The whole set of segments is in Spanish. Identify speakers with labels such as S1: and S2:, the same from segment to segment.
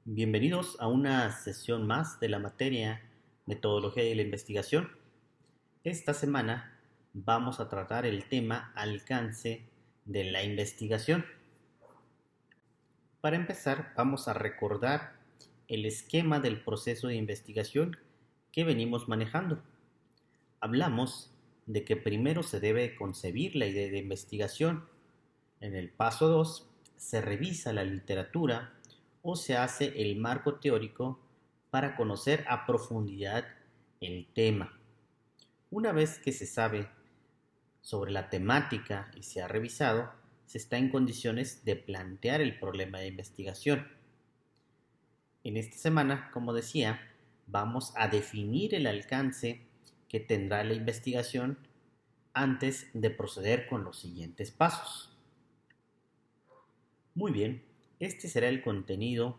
S1: Bienvenidos a una sesión más de la materia Metodología de la Investigación. Esta semana vamos a tratar el tema alcance de la investigación. Para empezar, vamos a recordar el esquema del proceso de investigación que venimos manejando. Hablamos de que primero se debe concebir la idea de investigación. En el paso 2 se revisa la literatura o se hace el marco teórico para conocer a profundidad el tema. Una vez que se sabe sobre la temática y se ha revisado, se está en condiciones de plantear el problema de investigación. En esta semana, como decía, vamos a definir el alcance que tendrá la investigación antes de proceder con los siguientes pasos. Muy bien, este será el contenido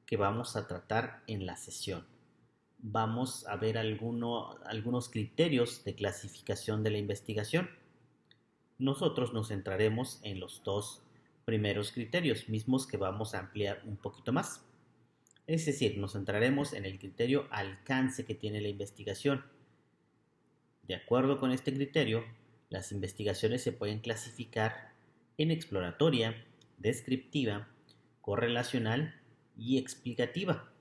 S1: que vamos a tratar en la sesión. Vamos a ver algunos criterios de clasificación de la investigación. Nosotros nos centraremos en los dos primeros criterios, mismos que vamos a ampliar un poquito más. Es decir, nos centraremos en el criterio alcance que tiene la investigación. De acuerdo con este criterio, las investigaciones se pueden clasificar en exploratoria, descriptiva, correlacional y explicativa.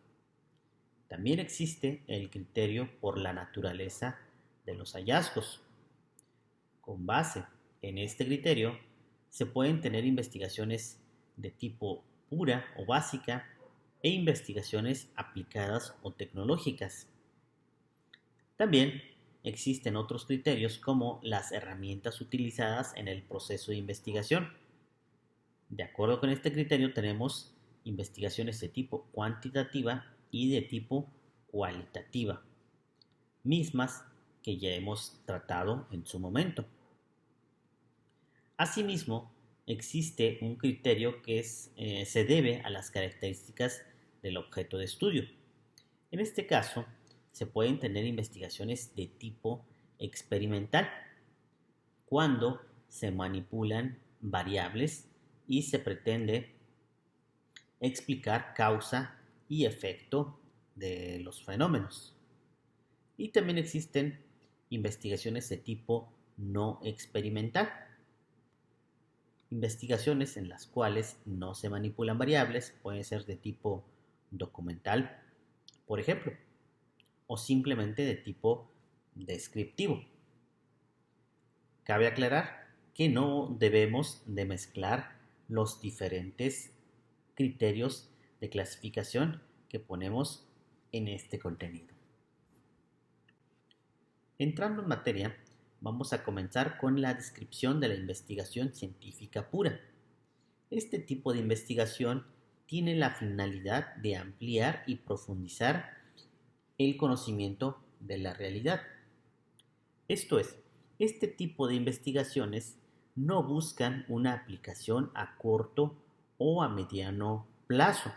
S1: También existe el criterio por la naturaleza de los hallazgos. Con base en este criterio, se pueden tener investigaciones de tipo pura o básica e investigaciones aplicadas o tecnológicas. También existen otros criterios como las herramientas utilizadas en el proceso de investigación. De acuerdo con este criterio tenemos investigaciones de tipo cuantitativa y de tipo cualitativa, mismas que ya hemos tratado en su momento. Asimismo, existe un criterio que se debe a las características del objeto de estudio. En este caso, se pueden tener investigaciones de tipo experimental, cuando se manipulan variables y se pretende explicar causa y efecto de los fenómenos. Y también existen investigaciones de tipo no experimental, investigaciones en las cuales no se manipulan variables, pueden ser de tipo documental, por ejemplo, o simplemente de tipo descriptivo. Cabe aclarar que no debemos de mezclar los diferentes criterios de clasificación que ponemos en este contenido. Entrando en materia, vamos a comenzar con la descripción de la investigación científica pura. Este tipo de investigación tiene la finalidad de ampliar y profundizar el conocimiento de la realidad. Esto es, este tipo de investigaciones no buscan una aplicación a corto o a mediano plazo,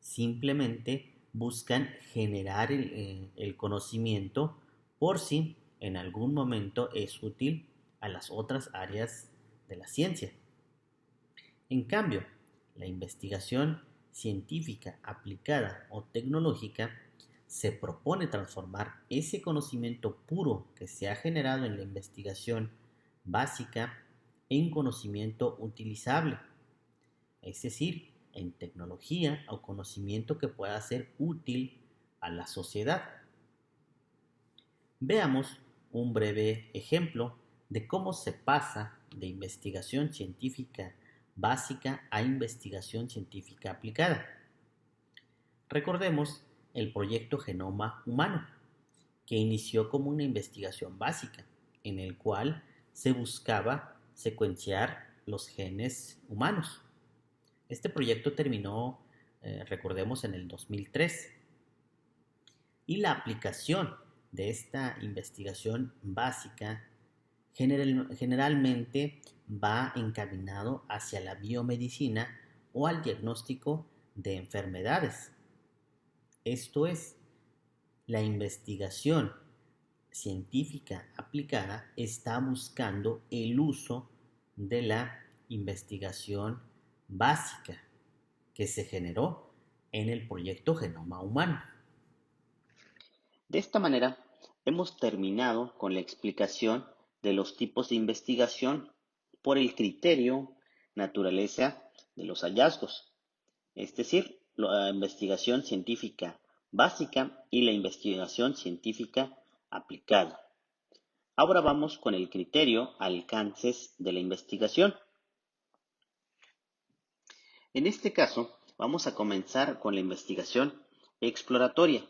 S1: simplemente buscan generar el conocimiento por si en algún momento es útil a las otras áreas de la ciencia. En cambio, la investigación científica aplicada o tecnológica se propone transformar ese conocimiento puro que se ha generado en la investigación básica en conocimiento utilizable, es decir, en tecnología o conocimiento que pueda ser útil a la sociedad. Veamos un breve ejemplo de cómo se pasa de investigación científica básica a investigación científica aplicada. Recordemos el proyecto Genoma Humano, que inició como una investigación básica, en el cual se buscaba secuenciar los genes humanos. Este proyecto terminó, recordemos, en el 2003. Y la aplicación de esta investigación básica generalmente va encaminado hacia la biomedicina o al diagnóstico de enfermedades. Esto es, la investigación científica aplicada está buscando el uso de la investigación básica que se generó en el proyecto Genoma Humano.
S2: De esta manera, hemos terminado con la explicación de los tipos de investigación por el criterio, naturaleza de los hallazgos, es decir, la investigación científica básica y la investigación científica aplicada. Ahora vamos con el criterio alcances de la investigación. En este caso, vamos a comenzar con la investigación exploratoria.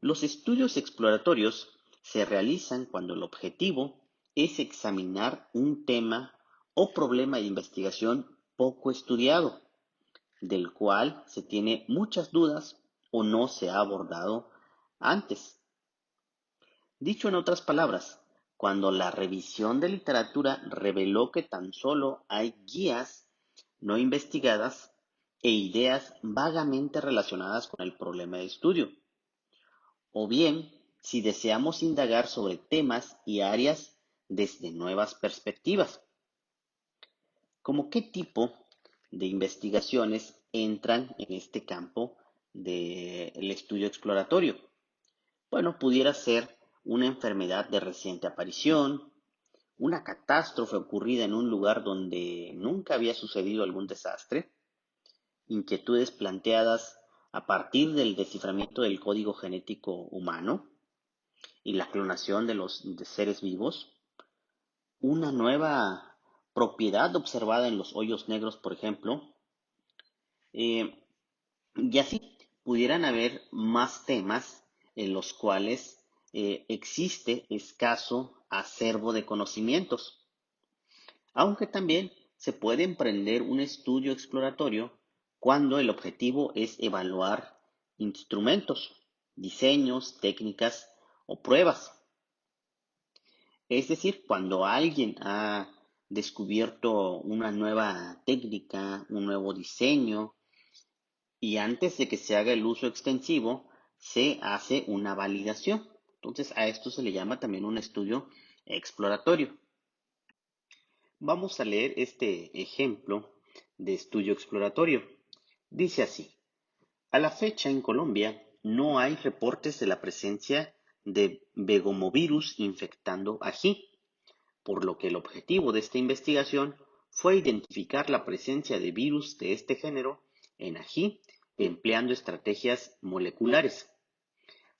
S2: Los estudios exploratorios se realizan cuando el objetivo es examinar un tema o problema de investigación poco estudiado, del cual se tiene muchas dudas o no se ha abordado antes. Dicho en otras palabras, cuando la revisión de literatura reveló que tan solo hay guías no investigadas e ideas vagamente relacionadas con el problema de estudio, o bien si deseamos indagar sobre temas y áreas desde nuevas perspectivas. ¿Cómo qué tipo de investigaciones entran en este campo del estudio exploratorio? Bueno, pudiera ser una enfermedad de reciente aparición, una catástrofe ocurrida en un lugar donde nunca había sucedido algún desastre, inquietudes planteadas a partir del desciframiento del código genético humano y la clonación de seres vivos, una nueva propiedad observada en los hoyos negros, por ejemplo, eh, y así pudieran haber más temas en los cuales existe escaso acervo de conocimientos, aunque también se puede emprender un estudio exploratorio cuando el objetivo es evaluar instrumentos, diseños, técnicas o pruebas. Es decir, cuando alguien ha descubierto una nueva técnica, un nuevo diseño, y antes de que se haga el uso extensivo, se hace una validación. Entonces, a esto se le llama también un estudio exploratorio. Vamos a leer este ejemplo de estudio exploratorio. Dice así: a la fecha en Colombia no hay reportes de la presencia de vegomovirus infectando ají, por lo que el objetivo de esta investigación fue identificar la presencia de virus de este género en ají empleando estrategias moleculares.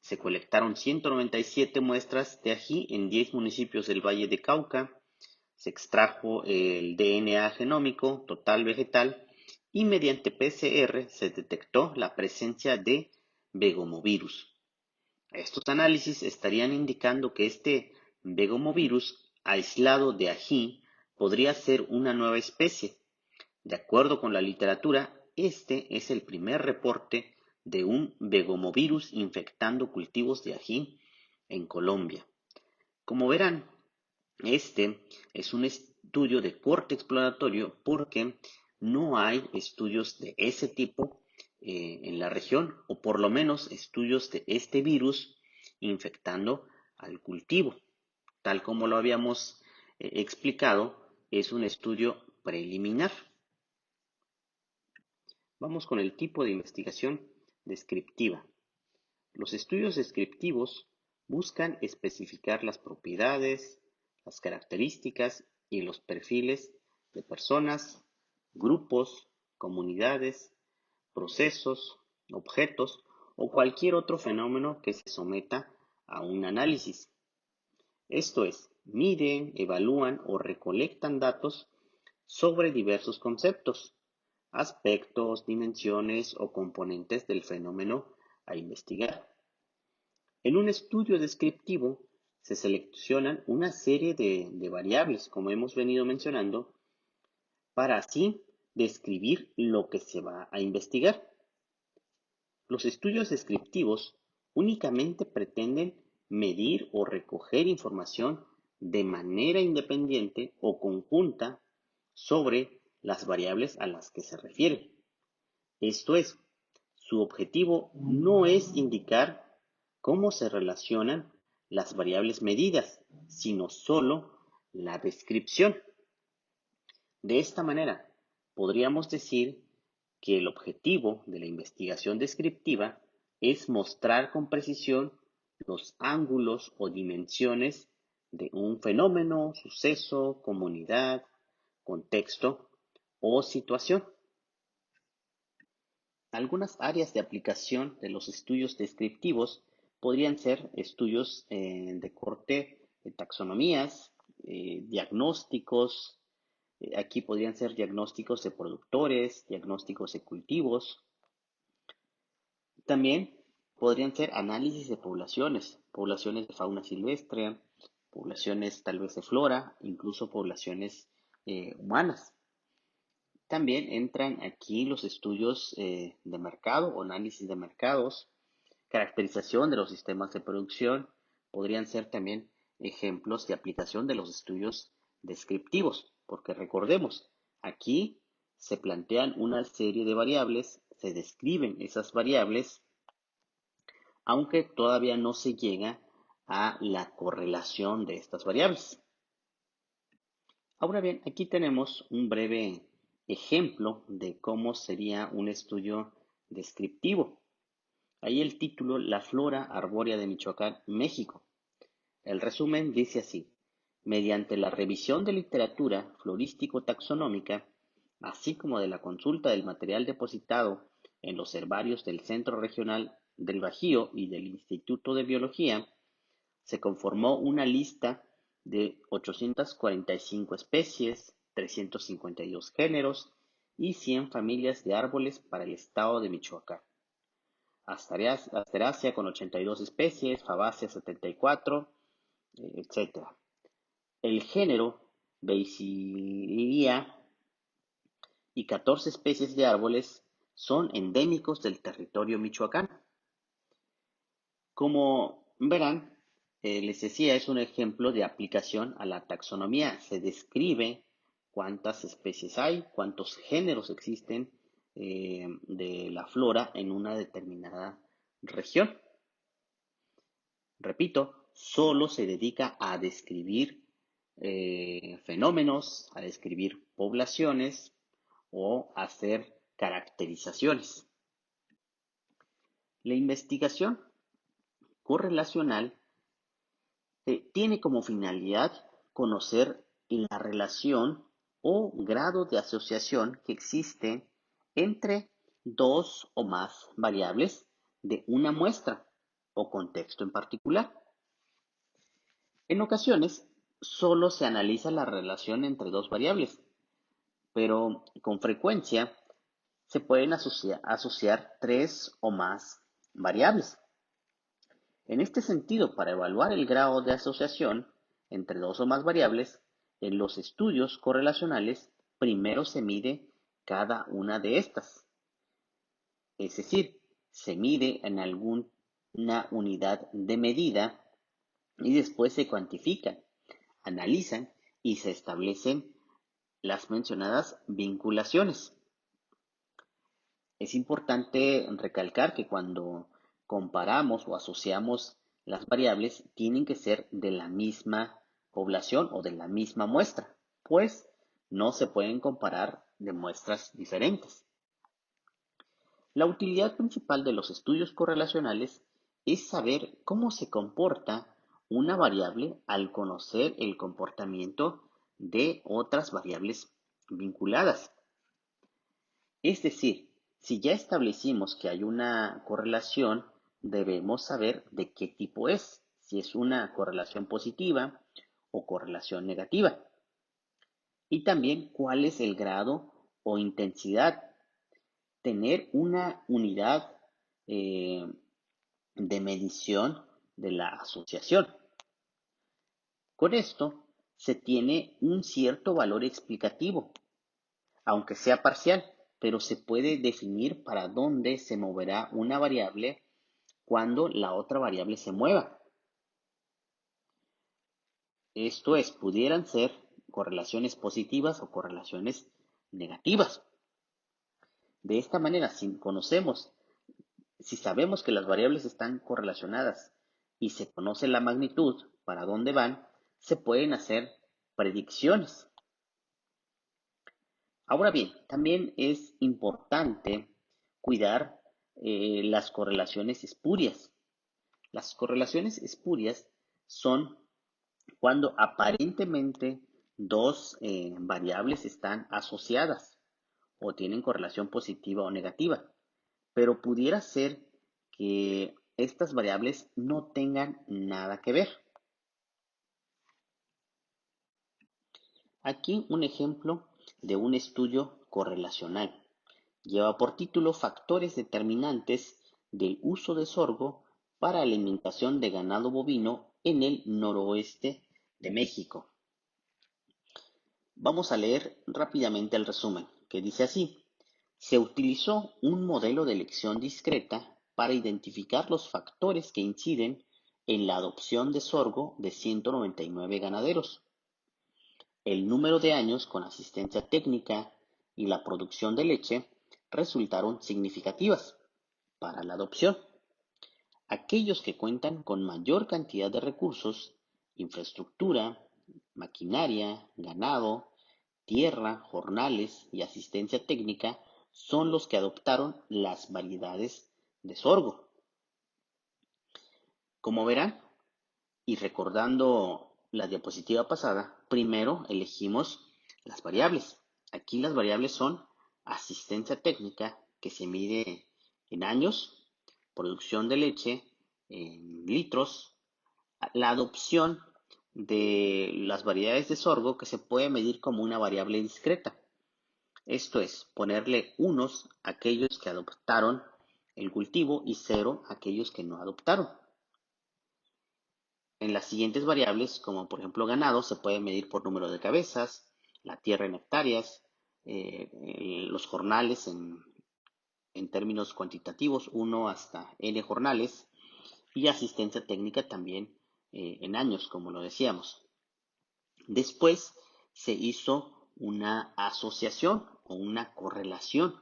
S2: Se colectaron 197 muestras de ají en 10 municipios del Valle de Cauca, se extrajo el DNA genómico total vegetal y mediante PCR se detectó la presencia de vegomovirus. Estos análisis estarían indicando que este vegomovirus aislado de ají podría ser una nueva especie. De acuerdo con la literatura, este es el primer reporte de un vegomovirus infectando cultivos de ají en Colombia. Como verán, este es un estudio de corte exploratorio porque no hay estudios de ese tipo en la región, o por lo menos estudios de este virus infectando al cultivo. Tal como lo habíamos explicado, es un estudio preliminar. Vamos con el tipo de investigación descriptiva. Los estudios descriptivos buscan especificar las propiedades, las características y los perfiles de personas, grupos, comunidades, procesos, objetos o cualquier otro fenómeno que se someta a un análisis. Esto es, miden, evalúan o recolectan datos sobre diversos conceptos, aspectos, dimensiones o componentes del fenómeno a investigar. En un estudio descriptivo se seleccionan una serie de variables, como hemos venido mencionando, para así describir lo que se va a investigar. Los estudios descriptivos únicamente pretenden medir o recoger información de manera independiente o conjunta sobre las variables a las que se refieren. Esto es, su objetivo no es indicar cómo se relacionan las variables medidas, sino solo la descripción. De esta manera, podríamos decir que el objetivo de la investigación descriptiva es mostrar con precisión los ángulos o dimensiones de un fenómeno, suceso, comunidad, contexto o situación. Algunas áreas de aplicación de los estudios descriptivos podrían ser estudios de corte de taxonomías, diagnósticos. Aquí podrían ser diagnósticos de productores, diagnósticos de cultivos. También podrían ser análisis de poblaciones de fauna silvestre, poblaciones tal vez de flora, incluso poblaciones humanas. También entran aquí los estudios de mercado o análisis de mercados, caracterización de los sistemas de producción, podrían ser también ejemplos de aplicación de los estudios descriptivos, porque recordemos, aquí se plantean una serie de variables, se describen esas variables, aunque todavía no se llega a la correlación de estas variables. Ahora bien, aquí tenemos un breve ejemplo de cómo sería un estudio descriptivo. Ahí el título, La flora arbórea de Michoacán, México. El resumen dice así: mediante la revisión de literatura florístico-taxonómica, así como de la consulta del material depositado en los herbarios del Centro Regional del Bajío y del Instituto de Biología, se conformó una lista de 845 especies, 352 géneros y 100 familias de árboles para el estado de Michoacán. Asteraceae con 82 especies, Fabaceae 74, etc. El género Beisidia y 14 especies de árboles son endémicos del territorio Michoacán. Como verán, les decía, es un ejemplo de aplicación a la taxonomía. Se describe cuántas especies hay, cuántos géneros existen de la flora en una determinada región. Repito, solo se dedica a describir fenómenos, a describir poblaciones o a hacer caracterizaciones. La investigación correlacional tiene como finalidad conocer la relación o grado de asociación que existe entre dos o más variables de una muestra o contexto en particular. En ocasiones, solo se analiza la relación entre dos variables, pero con frecuencia se pueden asociar tres o más variables. En este sentido, para evaluar el grado de asociación entre dos o más variables, en los estudios correlacionales, primero se mide cada una de estas. Es decir, se mide en alguna unidad de medida y después se cuantifican, analizan y se establecen las mencionadas vinculaciones. Es importante recalcar que cuando comparamos o asociamos las variables, tienen que ser de la misma población o de la misma muestra, pues no se pueden comparar de muestras diferentes. La utilidad principal de los estudios correlacionales es saber cómo se comporta una variable al conocer el comportamiento de otras variables vinculadas. Es decir, si ya establecimos que hay una correlación, debemos saber de qué tipo es, si es una correlación positiva o correlación negativa. Y también cuál es el grado o intensidad. Tener una unidad de medición de la asociación. Con esto se tiene un cierto valor explicativo, aunque sea parcial, pero se puede definir para dónde se moverá una variable cuando la otra variable se mueva. Esto es, pudieran ser correlaciones positivas o correlaciones negativas. De esta manera, si sabemos que las variables están correlacionadas y se conoce la magnitud para dónde van, se pueden hacer predicciones. Ahora bien, también es importante cuidar las correlaciones espurias. Las correlaciones espurias son cuando aparentemente dos variables están asociadas o tienen correlación positiva o negativa, pero pudiera ser que estas variables no tengan nada que ver. Aquí un ejemplo de un estudio correlacional. Lleva por título Factores determinantes del uso de sorgo para alimentación de ganado bovino en el noroeste de México. Vamos a leer rápidamente el resumen, que dice así. Se utilizó un modelo de elección discreta para identificar los factores que inciden en la adopción de sorgo de 199 ganaderos. El número de años con asistencia técnica y la producción de leche resultaron significativas para la adopción. Aquellos que cuentan con mayor cantidad de recursos, infraestructura, maquinaria, ganado, tierra, jornales y asistencia técnica son los que adoptaron las variedades de sorgo. Como verán, y recordando la diapositiva pasada, primero elegimos las variables. Aquí las variables son asistencia técnica, que se mide en años, producción de leche en litros, la adopción de las variedades de sorgo, que se puede medir como una variable discreta. Esto es, ponerle unos a aquellos que adoptaron el cultivo y cero a aquellos que no adoptaron. En las siguientes variables, como por ejemplo ganado, se puede medir por número de cabezas, la tierra en hectáreas, los jornales en términos cuantitativos, 1 hasta n jornales, y asistencia técnica también en años, como lo decíamos. Después se hizo una asociación o una correlación,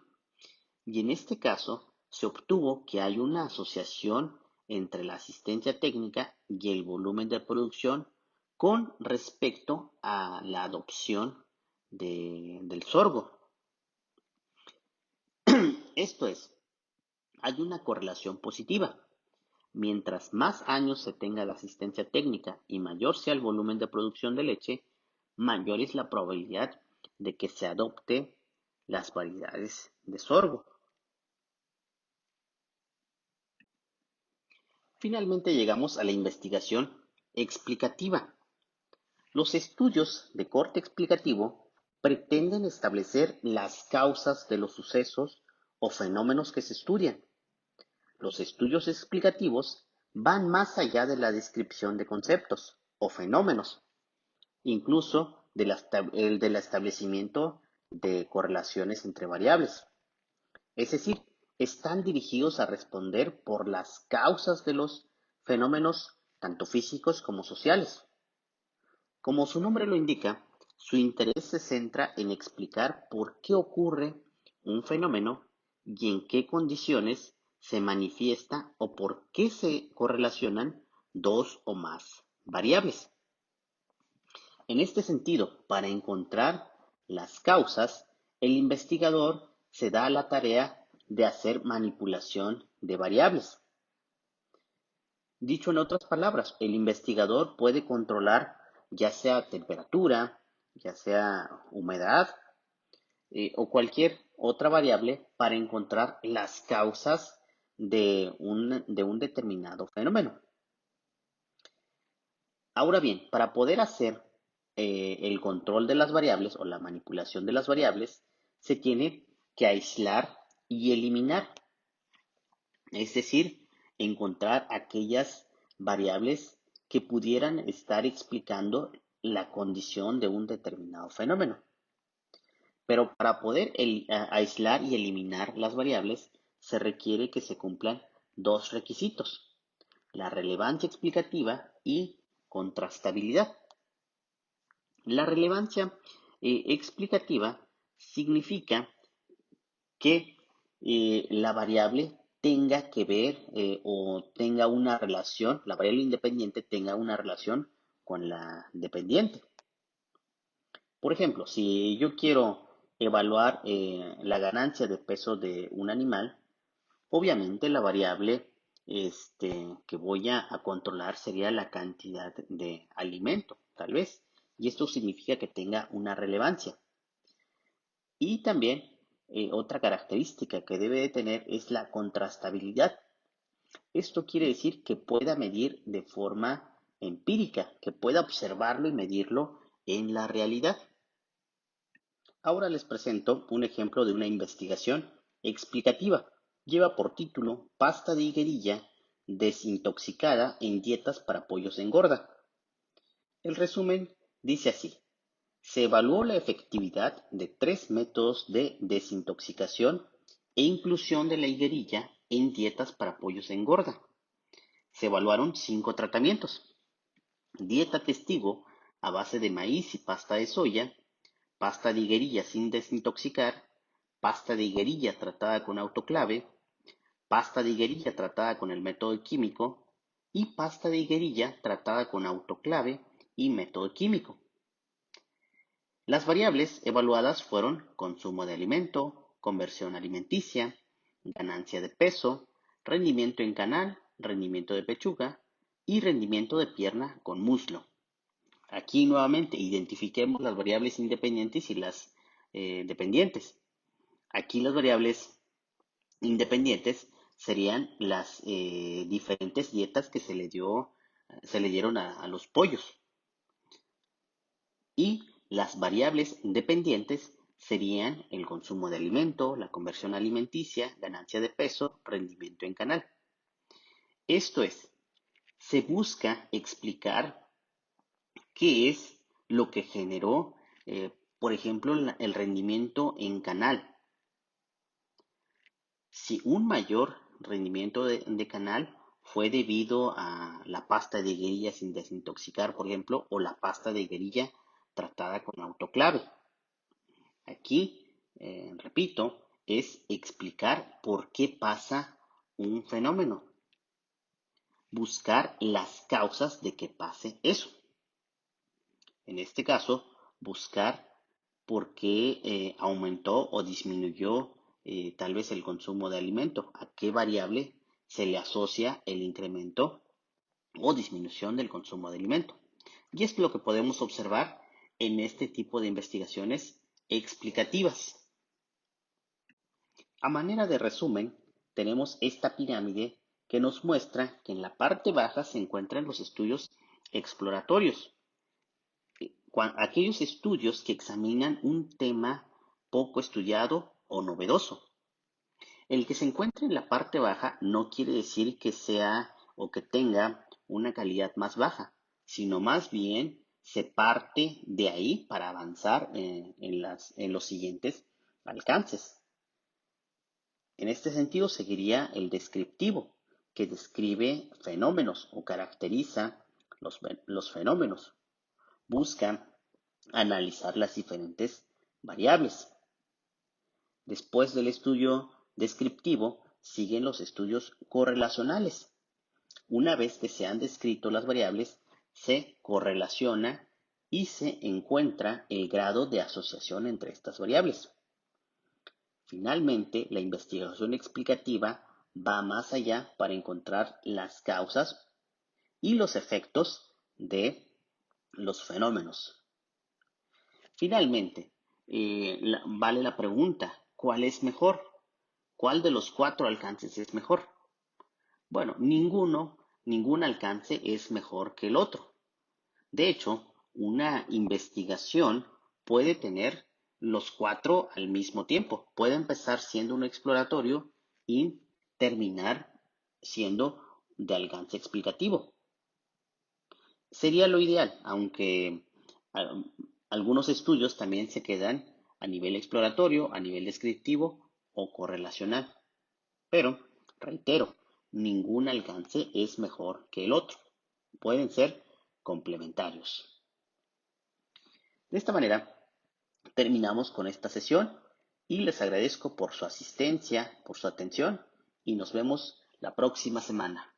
S2: y en este caso se obtuvo que hay una asociación entre la asistencia técnica y el volumen de producción con respecto a la adopción del sorgo. Esto es, hay una correlación positiva. Mientras más años se tenga de asistencia técnica y mayor sea el volumen de producción de leche, mayor es la probabilidad de que se adopte las variedades de sorgo. Finalmente llegamos a la investigación explicativa. Los estudios de corte explicativo pretenden establecer las causas de los sucesos o fenómenos que se estudian. Los estudios explicativos van más allá de la descripción de conceptos o fenómenos, incluso del establecimiento de correlaciones entre variables. Es decir, están dirigidos a responder por las causas de los fenómenos tanto físicos como sociales. Como su nombre lo indica, su interés se centra en explicar por qué ocurre un fenómeno y en qué condiciones se manifiesta o por qué se correlacionan dos o más variables. En este sentido, para encontrar las causas, el investigador se da a la tarea de hacer manipulación de variables. Dicho en otras palabras, el investigador puede controlar ya sea temperatura, ya sea humedad o cualquier otra variable para encontrar las causas de un determinado fenómeno. Ahora bien, para poder hacer el control de las variables o la manipulación de las variables, se tiene que aislar y eliminar, es decir, encontrar aquellas variables que pudieran estar explicando la condición de un determinado fenómeno. Pero para poder aislar y eliminar las variables, se requiere que se cumplan dos requisitos: la relevancia explicativa y contrastabilidad. La relevancia explicativa significa que la variable tenga que ver o tenga una relación, la variable independiente tenga una relación con la dependiente. Por ejemplo, si yo quiero evaluar la ganancia de peso de un animal, obviamente la variable que voy a controlar sería la cantidad de alimento, tal vez. Y esto significa que tenga una relevancia. Y también otra característica que debe de tener es la contrastabilidad. Esto quiere decir que pueda medir de forma empírica, que pueda observarlo y medirlo en la realidad. Ahora les presento un ejemplo de una investigación explicativa. Lleva por título Pasta de higuerilla desintoxicada en dietas para pollos engorda. El resumen dice así. Se evaluó la efectividad de 3 métodos de desintoxicación e inclusión de la higuerilla en dietas para pollos engorda. Se evaluaron 5 tratamientos. Dieta testigo a base de maíz y pasta de soya, pasta de higuerilla sin desintoxicar, pasta de higuerilla tratada con autoclave, pasta de higuerilla tratada con el método químico y pasta de higuerilla tratada con autoclave y método químico. Las variables evaluadas fueron consumo de alimento, conversión alimenticia, ganancia de peso, rendimiento en canal, rendimiento de pechuga y rendimiento de pierna con muslo. Aquí nuevamente identifiquemos las variables independientes y las dependientes. Aquí las variables independientes serían las diferentes dietas que se le dieron a los pollos. Y las variables dependientes serían el consumo de alimento, la conversión alimenticia, ganancia de peso, rendimiento en canal. Esto es, se busca explicar qué es lo que generó, por ejemplo, el rendimiento en canal. Si un mayor rendimiento de canal fue debido a la pasta de higuerilla sin desintoxicar, por ejemplo, o la pasta de higuerilla tratada con autoclave. Aquí, repito, es explicar por qué pasa un fenómeno, buscar las causas de que pase eso. En este caso, buscar por qué aumentó o disminuyó tal vez el consumo de alimento, a qué variable se le asocia el incremento o disminución del consumo de alimento. Y es lo que podemos observar en este tipo de investigaciones explicativas. A manera de resumen, tenemos esta pirámide que nos muestra que en la parte baja se encuentran los estudios exploratorios, aquellos estudios que examinan un tema poco estudiado o novedoso. El que se encuentre en la parte baja no quiere decir que sea o que tenga una calidad más baja, sino más bien se parte de ahí para avanzar en los siguientes alcances. En este sentido seguiría el descriptivo, que describe fenómenos o caracteriza los fenómenos. Busca analizar las diferentes variables. Después del estudio descriptivo siguen los estudios correlacionales. Una vez que se han descrito las variables, se correlaciona y se encuentra el grado de asociación entre estas variables. Finalmente, la investigación explicativa va más allá para encontrar las causas y los efectos de los fenómenos. Finalmente, vale la pregunta, ¿cuál es mejor? ¿Cuál de los 4 alcances es mejor? Bueno, ningún alcance es mejor que el otro. De hecho, una investigación puede tener los 4 al mismo tiempo. Puede empezar siendo un exploratorio y terminar siendo de alcance explicativo. Sería lo ideal, aunque algunos estudios también se quedan a nivel exploratorio, a nivel descriptivo o correlacional. Pero, reitero, ningún alcance es mejor que el otro. Pueden ser complementarios. De esta manera, terminamos con esta sesión y les agradezco por su asistencia, por su atención y nos vemos la próxima semana.